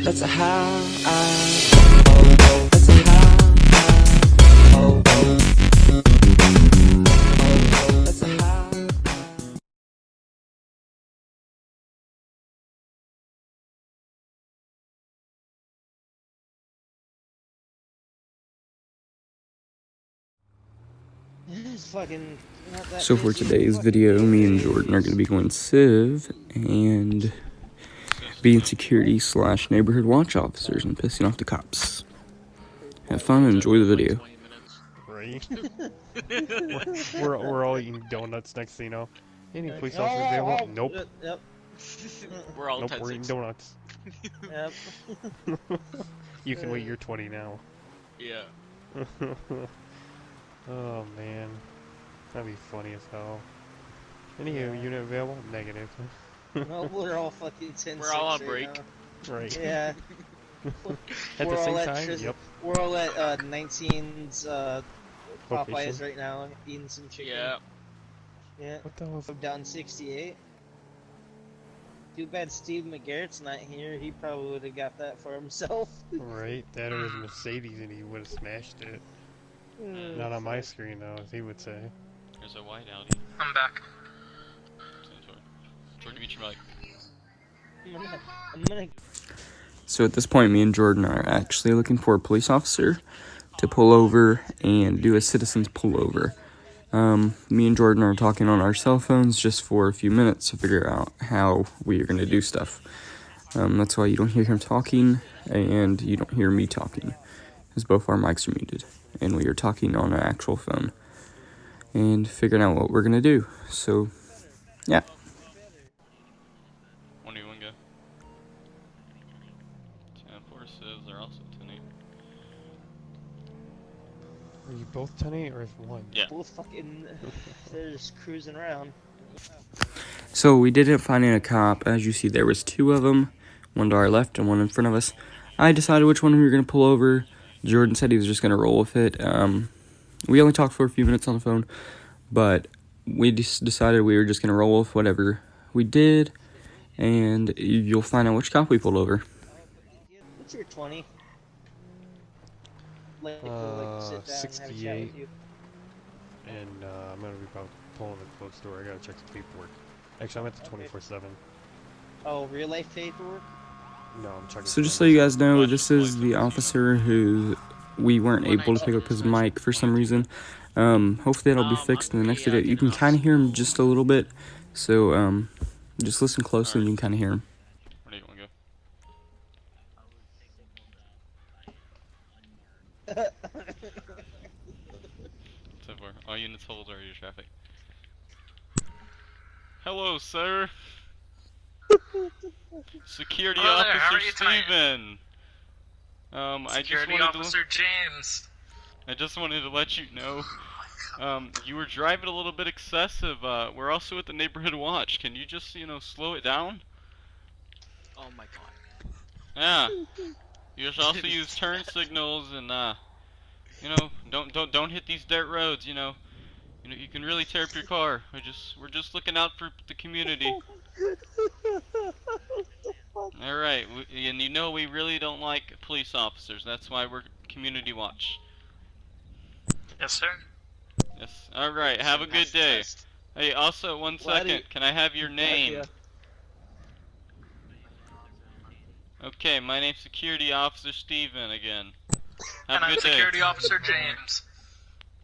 That's how I. That's how I. That's how. It's fucking not that So for busy. today's video, me and Jordan are going to be going civ and being security / neighborhood watch officers and pissing off the cops. Have fun and enjoy the video. Right? we're all eating donuts next thing you know. Any police officer available? Nope. Yep. We're all Nope, we're eating donuts. Yep. You can wait your 20 now. Yeah. Oh man. That'd be funny as hell. Any unit available? Negative. Well, we're all fucking 10. We're all on break. Right. Yeah. At we're the same all time? Yep. We're all at 19's Popeyes Location. right now, eating some chicken. Yeah. Yeah. What the hell? I'm down 68. Too bad Steve McGarrett's not here. He probably would have got that for himself. Right, that or his Mercedes and he would have smashed it. Not on my screen though, as he would say. There's a white Audi. I'm back. Jordan, meet your mic. I'm gonna. So at this point, me and Jordan are actually looking for a police officer to pull over and do a citizen's pullover. Me and Jordan are talking on our cell phones just for a few minutes to figure out how we are going to do stuff. That's why you don't hear him talking and you don't hear me talking, because both our mics are muted and we are talking on an actual phone and figuring out what we're going to do. So, yeah. When do you want to go? 10-4 civs, they're also 10-8. Are you both 10-8 or is one? Yeah. Both fucking. They're just cruising around. So we did end up finding a cop. As you see, there was two of them, one to our left and one in front of us. I decided which one we were going to pull over. Jordan said he was just going to roll with it. We only talked for a few minutes on the phone, but we just decided we were just going to roll with whatever we did, and you'll find out which cop we pulled over. What's your 20? Like, sit down 68. And have a chat with you. And I'm gonna be about pulling the closed door. I gotta check some paperwork. Actually, I'm at the 24/7. Oh, real life paperwork? No, I'm checking. So just so you guys know, this is the officer who we weren't able to pick up his mic for some reason. Hopefully that'll be fixed in the next video. You can kind of hear him just a little bit, so just listen closely and you can kind of hear him. Where do you want to go? So far, all units hold area traffic. Hello, sir. Security Hello there, how Officer are you tonight? Steven. Security Officer James. I just wanted to let you know, you were driving a little bit excessive. We're also at the neighborhood watch. Can you just, slow it down? Oh my god. Yeah. You should also use turn signals and, don't hit these dirt roads. You can really tear up your car. We're just looking out for the community. All right, and we really don't like police officers. That's why we're community watch. Yes, sir. Yes. All right. Have a good day. Hey, also, one second. Can I have your name? Okay, my name's Security Officer Steven again. Have And a I'm good day. Security Officer James.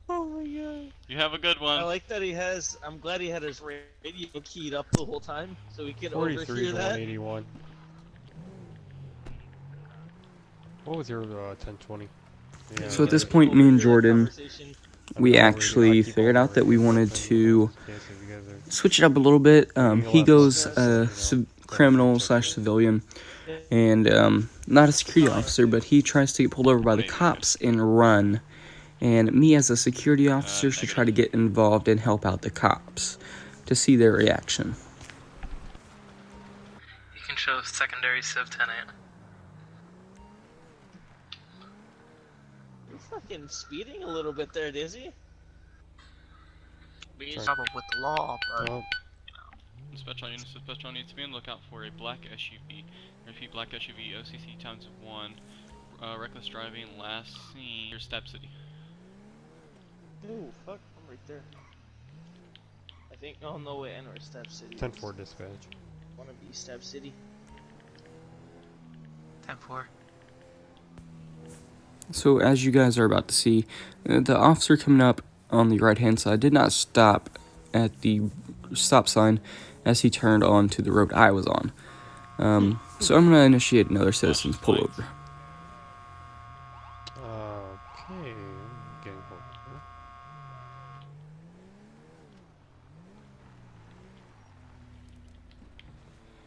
Oh my god. You have a good one. I like that he has. I'm glad he had his radio keyed up the whole time so we could 43 overhear to that. 181. What was your 1020? Yeah, So at this point, me and Jordan, we actually figured out that we wanted to switch it up a little bit. He goes criminal / civilian, and not a security officer, but he tries to get pulled over by the cops and run. And me as a security officer should try to get involved and help out the cops to see their reaction. You can show secondary Civ 10-8. You're fucking speeding a little bit there, Dizzy. Be in trouble with the law, but Well, Dispatch on needs to be on lookout for a black SUV. Repeat, black SUV, OCC times 1. Reckless driving, last seen near Step City. Oh, fuck, I'm right there. I think, oh no, wait, I know where Step City is. 10-4 dispatch. Wanna be Step City? 10-4. So as you guys are about to see, the officer coming up on the right hand side did not stop at the stop sign as he turned onto the road I was on. So I'm going to initiate another citizen's pullover. Okay, I'm getting pulled over.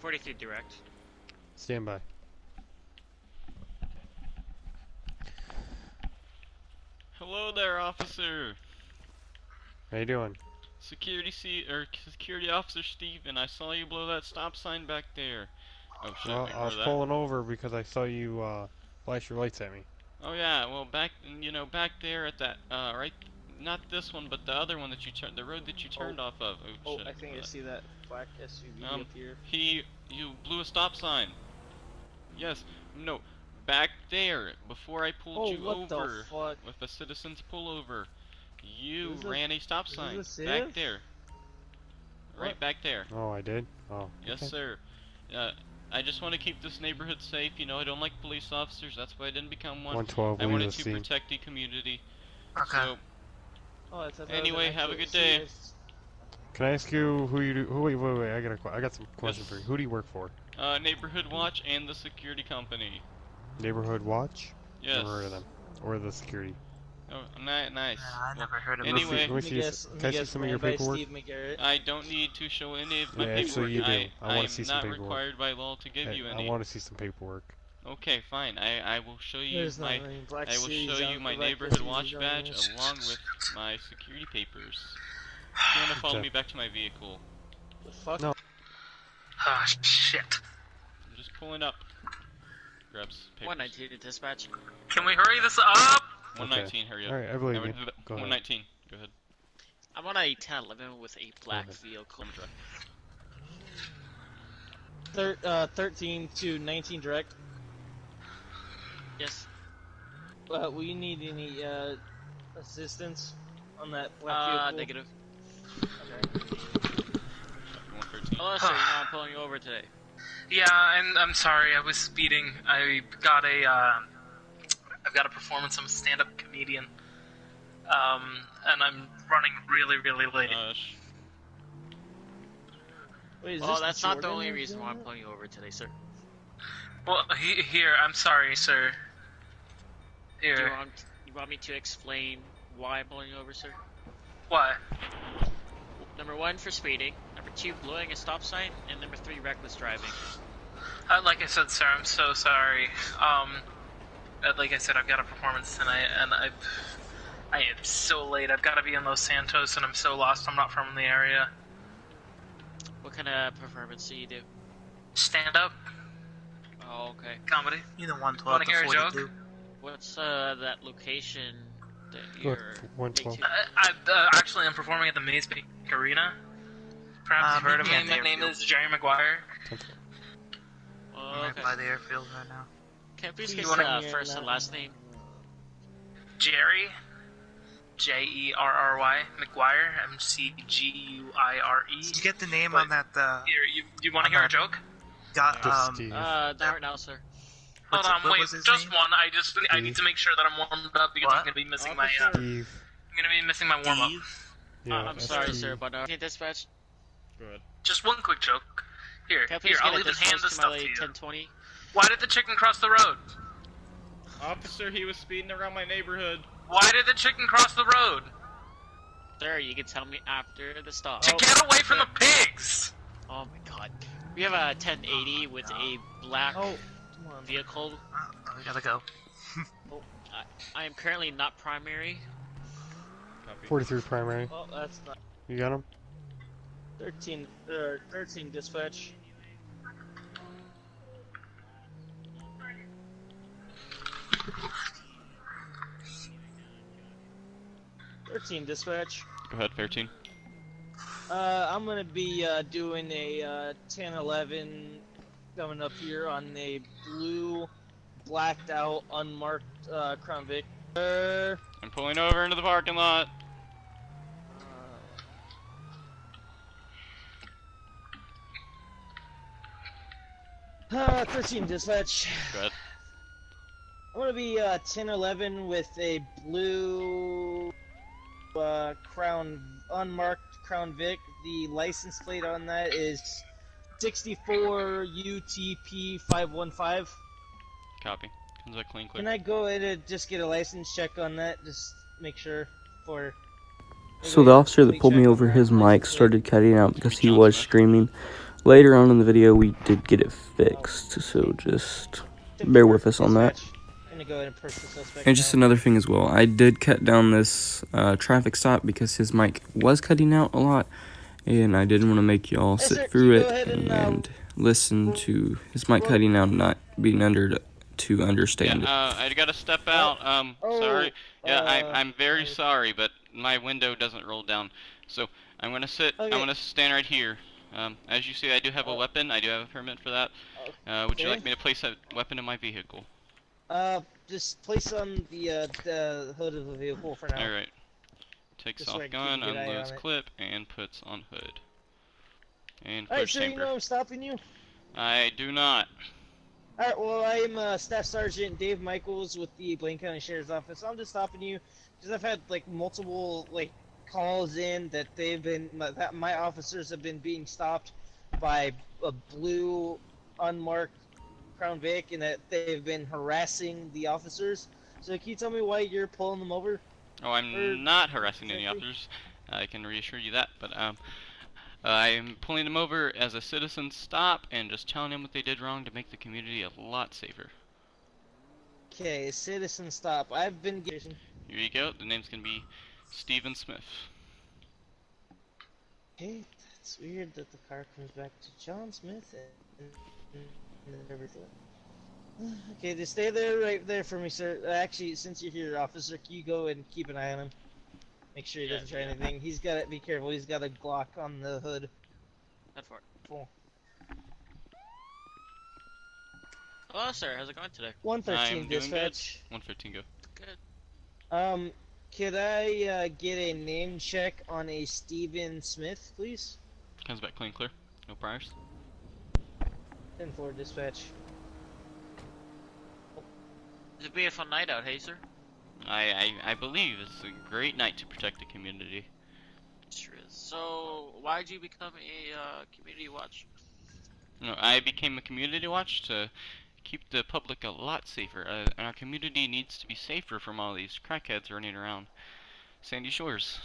43 direct. Stand by. Hello there, officer. How you doing? Security Officer Steven, I saw you blow that stop sign back there. Oh shit, Well, I ignore was that. pulling over because I saw you flash your lights at me. Oh yeah, well back there at that right, not this one but the other one that you turned, the road that you turned off of. Oh, Oh, shit. I think I see that black SUV up here. You blew a stop sign. Yes, no, back there before I pulled you what the over fuck? with a citizen's pullover. You Is this ran a stop is sign this back it? there. Right What? back there. Oh, I did? Oh. Yes, okay. sir. I just want to keep this neighborhood safe. You know, I don't like police officers. That's why I didn't become one. 112, I leave wanted the to scene. protect the community. Okay. So, Oh, I thought that Anyway, was an have a actual good day. serious- Can I ask you who you do? Wait, I got some questions for you. Who do you work for? Neighborhood Watch and the security company. Neighborhood Watch? Yes. Never heard of them. Or the security. Oh, nice. I never heard of Let me Anyway, see, let me see your, Let me can I see guess, some of your ran by paperwork? Steve McGarrett. I don't need to show any of my Yeah, paperwork. actually you do. I I wanna am see some not paperwork. required by law to give you I any. want to see some paperwork. Okay, fine. I will show you There's my not many black I will cities show out you my for black neighborhood SUVs watch on badge this. along with my security papers. If you want to follow Okay. me back to my vehicle, The fuck? No. Ah, shit. I'm just pulling up. Grabs papers. 119 to dispatch. Can we hurry this up? 119, hurry up. Alright, I believe you. Go ahead. 119, go ahead. I'm on a 1011 with a black ahead. vehicle. 13 to 19 direct. Yes. Will you need any assistance on that black vehicle? Negative. Okay. 113. Oh, sir, you know I'm pulling you over today. Yeah, I'm sorry. I was speeding. I've got a performance. I'm a stand-up comedian. And I'm running really late. Wait, is Well, this that's not the Jordan only you're reason why I'm doing pulling you over today, sir. Well, here. I'm sorry, sir. Do Here. you want me to explain why I'm pulling you over, sir? What? Number 1, for speeding. Number 2, blowing a stop sign. And number 3, reckless driving. Like I said, sir, I'm so sorry. Like I said, I've got a performance tonight, and I am so late. I've got to be in Los Santos, and I'm so lost. I'm not from the area. What kind of performance do you do? Stand up Oh, okay. comedy. Either 112 Wanna to hear a 42. joke? What's that location that Go you're... ahead, 112. Actually, I'm performing at the Maze Bank Arena. Perhaps you've heard of me. maybe at the My name airfield. is Jerry Maguire. Oh, I'm right okay. by the airfield right now. Can I please Please get wanna the hear first that? and last name? Jerry. Jerry Maguire. McGuire. Did you get the name But- on that? Here, you want to hear a joke? Got Just Steve. Not right now, sir. Hold What's- on, what wait, was his just name? one. I need to make sure that I'm warmed up because I'm What? gonna be missing Officer? Steve. I'm gonna be missing my warm up. Steve? Yeah, I'm sorry, Steve. sir, but dispatch. Go ahead. Just one quick joke. Here, Can I please I'll get a even hand dispatch this to stuff my to you. 1020? Why did the chicken cross the road? Officer, he was speeding around my neighborhood. Why did the chicken cross the road? Sir, you can tell me after the stop. To get away from the pigs! Oh my god. We have a 1080 with a black Oh, come on. vehicle. Oh, we gotta go. I am currently not primary. Copy. 43 primary. Oh, that's not. You got him? 13 dispatch. Dispatch. Go ahead, 13. I'm gonna be doing a 1011 coming up here on a blue, blacked out, unmarked Crown Vic. I'm pulling over into the parking lot. 13 dispatch. Good. I'm gonna be 1011 with a blue unmarked Crown Vic. The license plate on that is 64 UTP 515. Copy. Comes out clean, clear. Can I go in and just get a license check on that? Just make sure for. So the officer that pulled me over, his mic started cutting out because he was streaming. Later on in the video, we did get it fixed, so just bear with us on that. I'm gonna go ahead and purse the suspect And just now. another thing as well, I did cut down this traffic stop because his mic was cutting out a lot, and I didn't want to make y'all Yes, sir. sit through You go it ahead and, and listen to his mic cutting out and not being to understand it. I gotta step out. Sorry. Yeah, uh, I'm very sorry, but my window doesn't roll down. So I'm gonna sit. Okay. I'm gonna stand right here. As you see, I do have a weapon. I do have a permit for that. Would you Okay. like me to place that weapon in my vehicle? Just place on the hood of the vehicle for now. All right. Takes Just so I off can gun, keep a good eye unloads on it. clip, and puts on hood. And Alright, clears sir, you chamber. know I'm stopping you? I do not. Alright, well, I am Staff Sergeant Dave Michaels with the Blaine County Sheriff's Office. I'm just stopping you because I've had, like, multiple, like, calls in that that my officers have been being stopped by a blue, unmarked Crown Vic and that they've been harassing the officers. So can you tell me why you're pulling them over? Oh, I'm not harassing any officers. I can reassure you that. But I'm pulling them over as a citizen stop and just telling them what they did wrong to make the community a lot safer. Okay, citizen stop. I've been getting... Here you go. The name's gonna be Stephen Smith. Okay, that's weird that the car comes back to John Smith and everything. Okay, just stay there, right there for me, sir. Actually, since you're here, officer, can you go and keep an eye on him? Make sure he doesn't try anything. He's got to be careful. He's got a Glock on the hood. Head for it. Cool. Hello, sir. How's it going today? 113 I'm doing dispatch. 115 go. Good. Could I get a name check on a Stephen Smith, please? Comes back clean clear. No priors. 10-4 dispatch. It'd be a fun night out, hey, sir? I believe it's a great night to protect the community. Sure is. So, why'd you become a community watch? No, I became a community watch to keep the public a lot safer. And our community needs to be safer from all these crackheads running around Sandy Shores.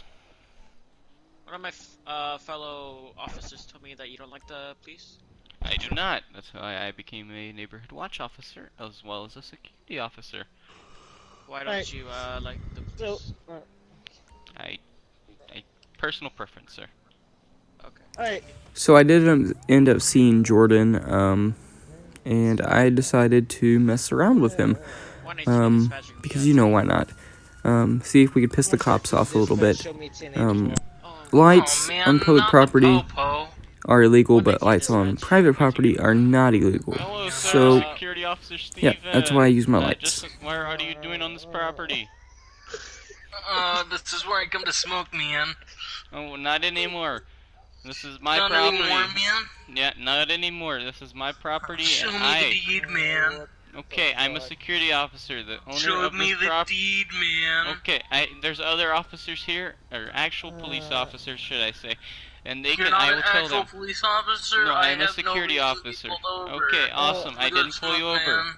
One of my fellow officers told me that you don't like the police. I do not. That's why I became a neighborhood watch officer as well as a security officer. Why don't Alright. you like the So, police? I personal preference, sir. Okay. alright. So I did end up seeing Jordan, and I decided to mess around with him, 118 dispatching because you know why not. See if we could piss the cops off a little bit. Show me 10 Lights on public not the property po-po. are illegal, but lights on private property are not illegal. Hello, sir. So, Security officer yeah, Steven. that's why I use my lights. Just what are you doing on this property? This is where I come to smoke, man. Oh, not anymore. This is my Not property. anymore, man. Yeah, not anymore. This is my property, Show and me the deed, man. Okay, I'm a security officer, the owner Show of me this the property. deed, man. Okay, there's other officers here, or actual police officers, should I say, and they You're can. not I an will tell actual them. police officer. No, I I'm a have security no reason to be officer. pulled over. Okay, awesome. I Good didn't pull you stuff, over. man.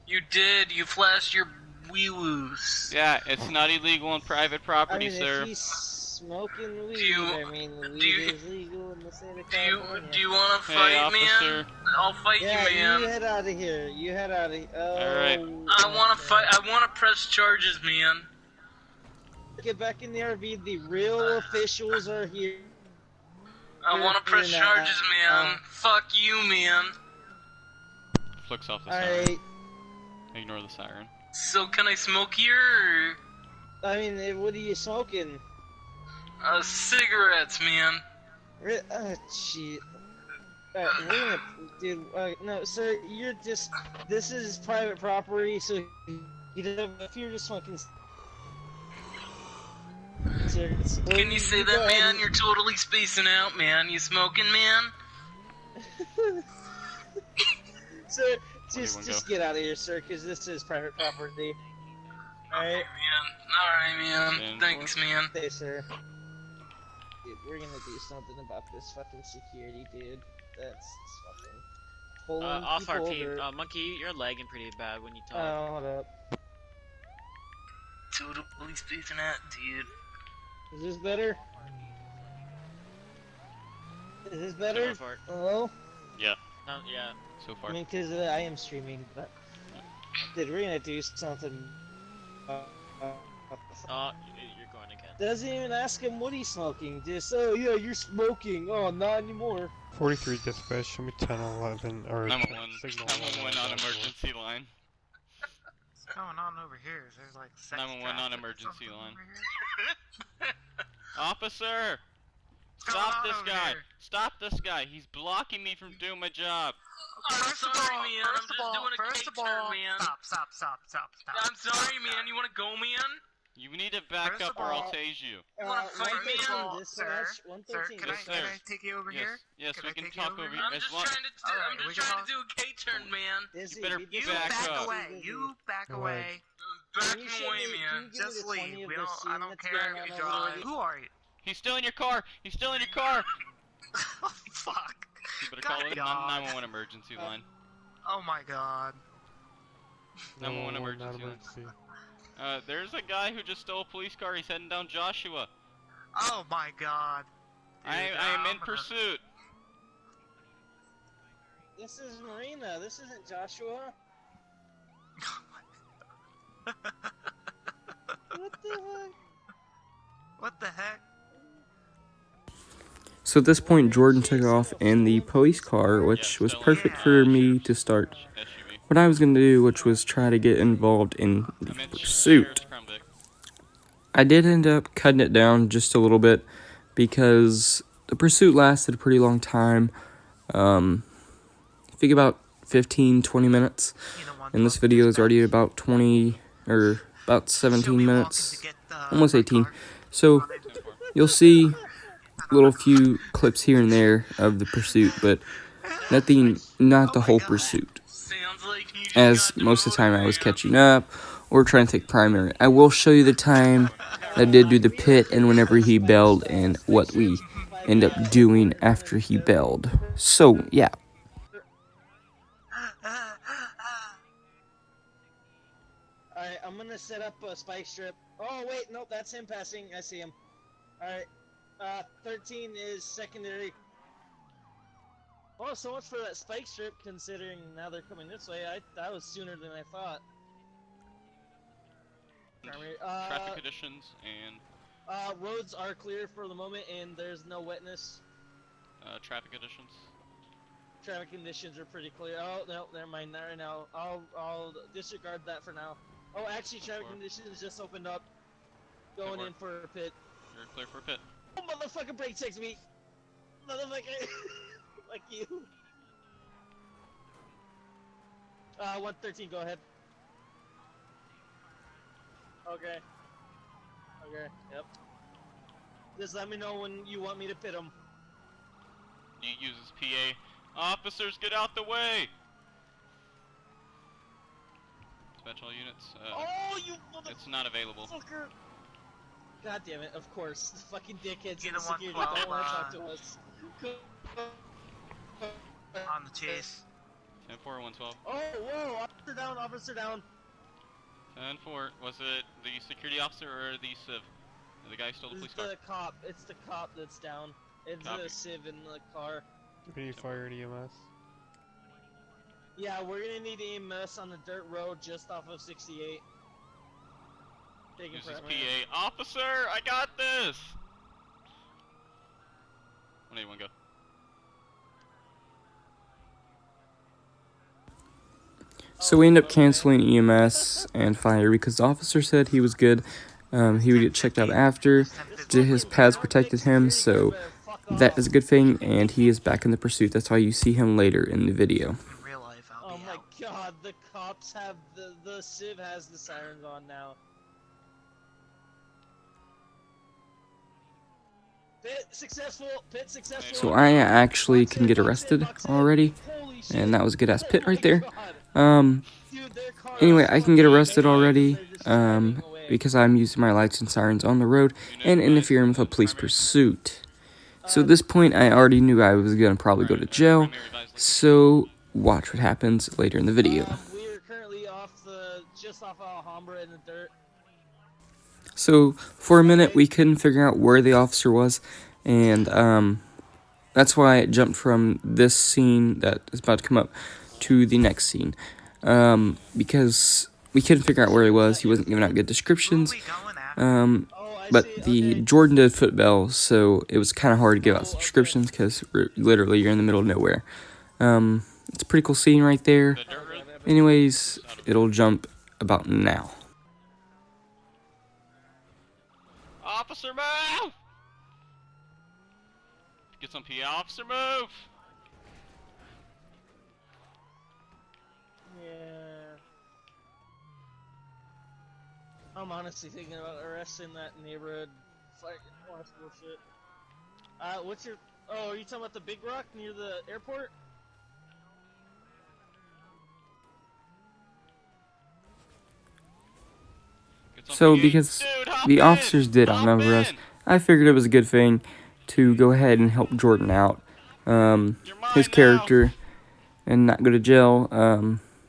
You did. You flashed your wee-woos. Yeah, it's not illegal on private property, I mean, sir. if he's smoking weed, you- I mean, weed do you- is legal in the state of Do you California. want to Hey, fight, officer. man? I'll fight Yeah, you, man. you head out of here. You head out of here. Oh, Alright. I want to fight. I want to press charges, man. Get back in the RV. The real officials are here. I want to press You're not- charges, man. Fuck you, man. Flicks off the siren. Alright. Ignore the siren. So can I smoke here? Or? I mean, what are you smoking? Cigarettes, man. Shit. We're gonna, dude. No, sir. You're just. This is private property, so if you're just smoking. Sir, Can you say that, man? You're totally spacing out, man. You smoking, man? Sir, Anyone just go? get out of here, sir, because this is private property. Alright? Alright, man. Stand Thanks, man. Hey, sir. Dude, we're gonna do something about this fucking security, dude. That's fucking pulling Off people RP. over. Monkey, you're lagging pretty bad when you talk. Oh, hold up. Totally spacing out, dude. Is this better? Is this better? Go for it. Hello? Yeah, No, yeah. so far. I mean, because I am streaming, but... Dude, we're gonna do something... Oh, you're going again. Doesn't even ask him what he's smoking. Just, oh yeah, you're smoking. Oh, not anymore. 43 dispatch, show me 1011, or 911, signal 911 on emergency line. What's going on over here? Is there like sex 911 on traffic or emergency something line. over here? Officer! What's going Stop on this over guy! here? Stop this guy! He's blocking me from doing my job. I'm First of sorry, all, man. I'm just doing a first of K-turn, all, man. stop. I'm sorry, man. You wanna go, man? You need to back First up of or I'll all- tase you. Wanna fight me? Sir, 113 can Yes, I sir. take you over Yes, here? yes, Can we I can take you talk over over here? here. I'm As just long- trying to do, Alright, I'm we just can trying to do a K-turn, man. Dizzy, better we back did- Back up. away. You back Away. away. Backing Can you show away, me- man. can you give me Just the leave. 20 of We the don't. scene I don't that's care going if you on drive. over there? Who are you? He's still in your car! He's still in your car! Oh, fuck. You better call God. it a 911 emergency line. Oh my god. 911 not emergency line. emergency. There's a guy who just stole a police car. He's heading down Joshua. Oh my god. I am in I'm gonna- pursuit. This is Marina. This isn't Joshua. What the heck? What the heck? So at this point, Jordan took off in the police car, which was perfect for me to start SUV. what I was going to do, which was try to get involved in the I meant pursuit. Sheriff's Crown Vic. I did end up cutting it down just a little bit because the pursuit lasted a pretty long time. I think about 15-20 minutes, You know, one and this fuck video is already dispatch. about 20 or about She'll 17 be minutes, walking to get the almost my 18. car. So Run into- you'll see little few clips here and there of the pursuit, but not the whole pursuit. Sounds like you just As got most of the time I was demoted, catching up or trying to take primary. I will show you the time I did do the pit and whenever he bailed and what we end up doing after he bailed. So, yeah. Alright, I'm gonna set up a spike strip. Oh, wait, nope, that's him passing. I see him. Alright, 13 is secondary. Oh, so much for that spike strip, considering now they're coming this way. That was sooner than I thought. Primary, Traffic conditions and roads are clear for the moment, and there's no wetness. traffic conditions. Traffic conditions are pretty clear. Oh, no, never mind, not right now. I'll disregard that for now. Oh, actually, traffic conditions just opened up. Going in for a pit. You're clear for a pit. Oh, motherfucker, brake checks me! Motherfucker! Fuck you. 113, go ahead. Okay. Okay, yep. Just let me know when you want me to pit him. He uses PA. Officers, get out the way! Dispatch all units. Oh, you motherfucker! It's not available. God damn it, of course. The fucking dickheads Get in the a security 112, don't want to talk to us. On the chase. 10-4, 112. Oh, whoa! Officer down, officer down. 10-4. Was it the security officer or the civ? The guy who stole the police It's car? the cop. It's the cop that's down. It's Copy. the civ in the car. Can you fire an EMS? Yeah, we're gonna need EMS on the dirt road just off of 68. Taking Uses primary. PA. Officer, I got this! 181, go. So we end up canceling EMS and fire because the officer said he was good. He would get checked out after. His pads protected him, so that is a good thing, and he is back in the pursuit. That's why you see him later in the video. In real life, I'll Oh be my out. god, the cops have the Civ has the sirens on now. Pit successful, pit successful. So I actually can get arrested already, and that was a good ass pit right there. Anyway, I can get arrested already, because I'm using my lights and sirens on the road and interfering with a police pursuit. So at this point, I already knew I was gonna probably go to jail, so watch what happens later in the video. We are currently just off Alhambra in the dirt. So for a minute, we couldn't figure out where the officer was, and that's why it jumped from this scene that is about to come up to the next scene, because we couldn't figure out where he was. He wasn't giving out good descriptions. But the Jordan did footbell, so it was kind of hard to give out descriptions because literally you're in the middle of nowhere. It's a pretty cool scene right there. Anyways, it'll jump about now. Officer, move! Get some PA, officer, move! Yeah. I'm honestly thinking about arresting that neighborhood. Like, honest bullshit. What's your? Oh, are you talking about the Big Rock near the airport? So because the officers did outnumber us, I figured it was a good thing to go ahead and help Jordan out, his character, and not go to jail.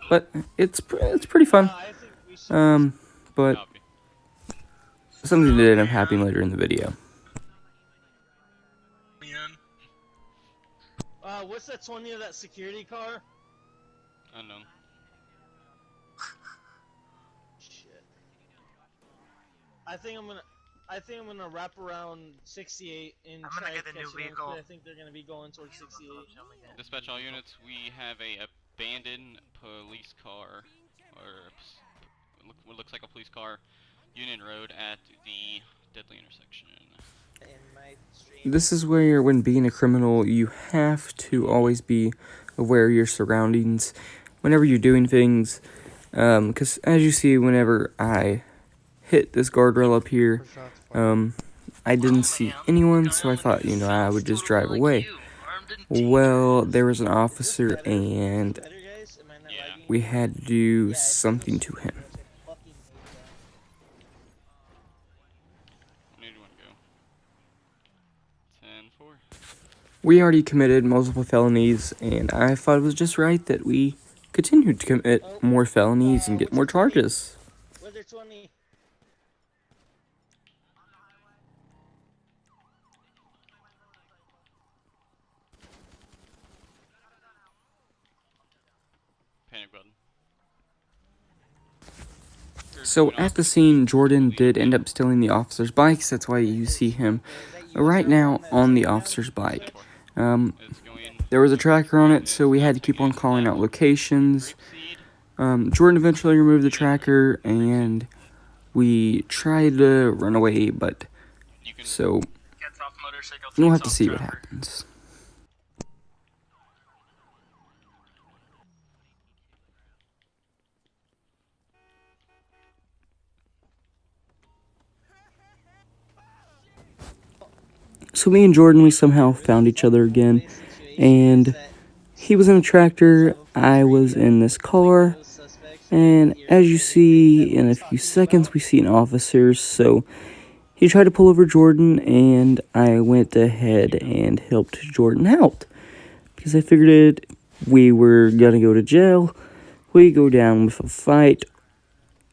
But it's pretty fun. But something that ended up happening later in the video. What's that 20 of that security car? Unknown. Shit. I think I'm gonna wrap around 68 and I'm try gonna to get the catch new them, vehicle. 'cause I think they're gonna be going towards 68. Dispatch all units, we have a abandoned police car, or what looks like a police car, Union Road at the deadly intersection. This is where, when being a criminal, you have to always be aware of your surroundings whenever you're doing things. Because as you see, whenever I hit this guardrail up here, I didn't see anyone, so I thought, I would just drive away. Well, there was an officer, and we had to do something to him. We already committed multiple felonies, and I thought it was just right that we continued to commit more felonies and get more charges. Weather 20. Panic button. So at the scene, Jordan did end up stealing the officer's bikes. That's why you see him right now on the officer's bike. There was a tracker on it, so we had to keep on calling out locations. Jordan eventually removed the tracker, and we tried to run away, but so we'll have to see what happens. So me and Jordan, we somehow found each other again, and he was in a tractor, I was in this car, and as you see, in a few seconds, we see an officer, so he tried to pull over Jordan, and I went ahead and helped Jordan out, because I figured we were gonna go to jail, we go down with a fight,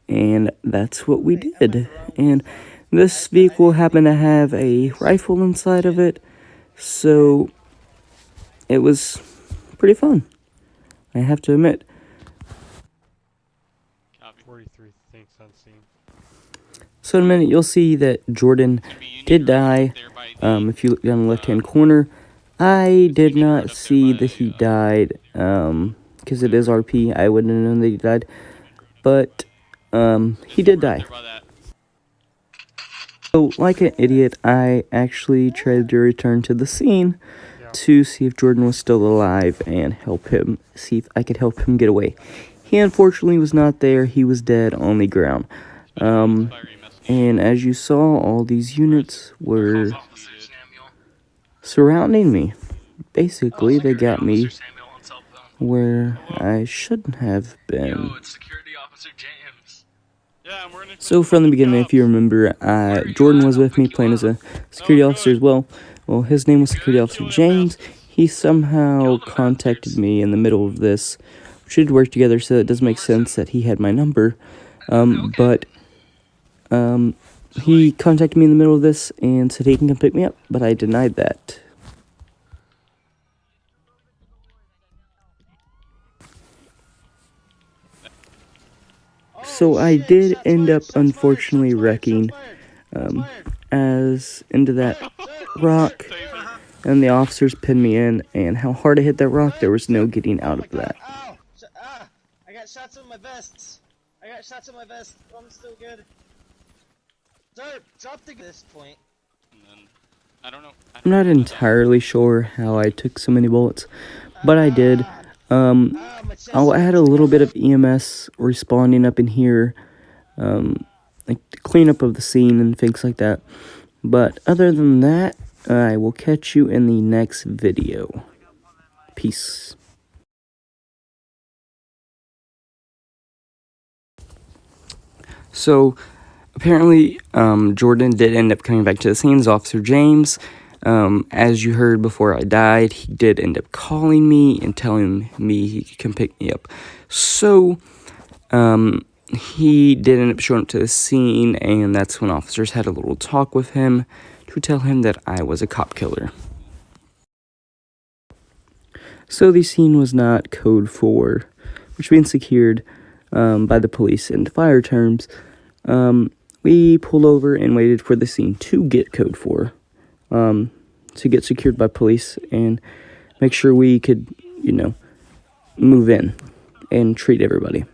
and that's what we did. And this vehicle happened to have a rifle inside of it, so it was pretty fun, I have to admit. 43 things unseen. So in a minute, you'll see that Jordan did die. If you look down the left-hand corner, I did not see that he died, because it is RP. I wouldn't have known that he died, but he did die. So, like an idiot, I actually tried to return to the scene Yeah. to see if Jordan was still alive and help him, see if I could help him get away. He unfortunately was not there. He was dead on the ground. And as you saw, all these units were Officer Samuel. surrounding me. Basically, they got Officer me Samuel on cell phone. where I shouldn't have been. Yo, it's Security Officer James. Yeah, I'm running. So from the beginning, if you remember, Jordan was with me playing as a security officer as well. Well, his name was Security Officer James. He somehow contacted me in the middle of this. We should work together, so it does make sense that he had my number. But he contacted me in the middle of this and said he can come pick me up, but I denied that. So I did end up unfortunately wrecking as into that rock, and the officers pinned me in, and how hard I hit that rock, there was no getting out of that. Ow! I got shots in my vest. I'm still good. Sir, drop the this point. And then, I don't know. I'm not entirely sure how I took so many bullets, but I did. I'll add a little bit of EMS responding up in here, like the cleanup of the scene and things like that. But other than that, I will catch you in the next video. Peace. So, apparently, Jordan did end up coming back to the scene as Officer James. As you heard before I died, he did end up calling me and telling me he could come pick me up. So, he did end up showing up to the scene, and that's when officers had a little talk with him to tell him that I was a cop killer. So the scene was not code 4, which being secured by the police in fire terms. We pulled over and waited for the scene to get code 4, to get secured by police and make sure we could, move in and treat everybody.